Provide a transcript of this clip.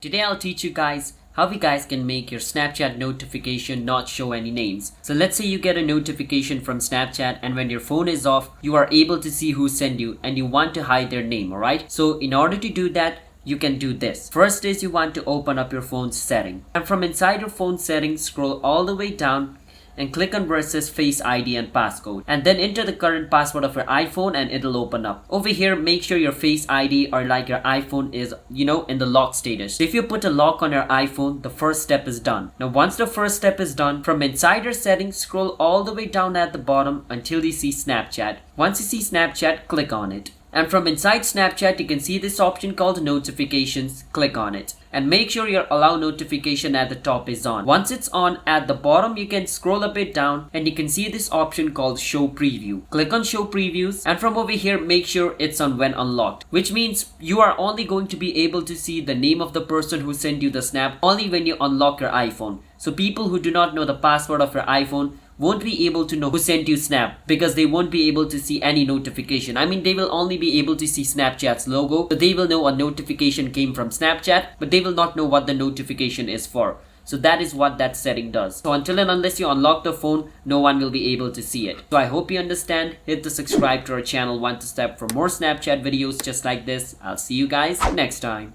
Today I'll teach you guys how you guys can make your Snapchat notification not show any names. So let's say you get a notification from Snapchat and when your phone is off, you are able to see who sent you and you want to hide their name, alright? So in order to do that, you can do this. First is you want to open up your phone's setting. And from inside your phone settings, scroll all the way down and click on where it says Face ID and passcode, and then enter the current password of your iPhone and it'll open up. Over here, make sure your Face ID or like your iPhone is, in the lock status. So if you put a lock on your iPhone, the first step is done. Now once the first step is done, from inside your settings, scroll all the way down at the bottom until you see Snapchat. Once you see Snapchat, click on it. And from inside Snapchat, you can see this option called notifications. Click on it. And make sure your allow notification at the top is on. Once it's on, at the bottom you can scroll a bit down and you can see this option called show preview. Click on show previews, and from over here make sure it's on when unlocked, which means you are only going to be able to see the name of the person who sent you the snap only when you unlock your iPhone. So people who do not know the password of your iPhone won't be able to know who sent you snap because they won't be able to see any notification. I mean, they will only be able to see Snapchat's logo, so they will know a notification came from Snapchat, but they will not know what the notification is for. So that is what that setting does. So until and unless you unlock the phone, no one will be able to see it. So I hope you understand. Hit the subscribe to our channel 1 to step for more Snapchat videos just like this. I'll see you guys next time.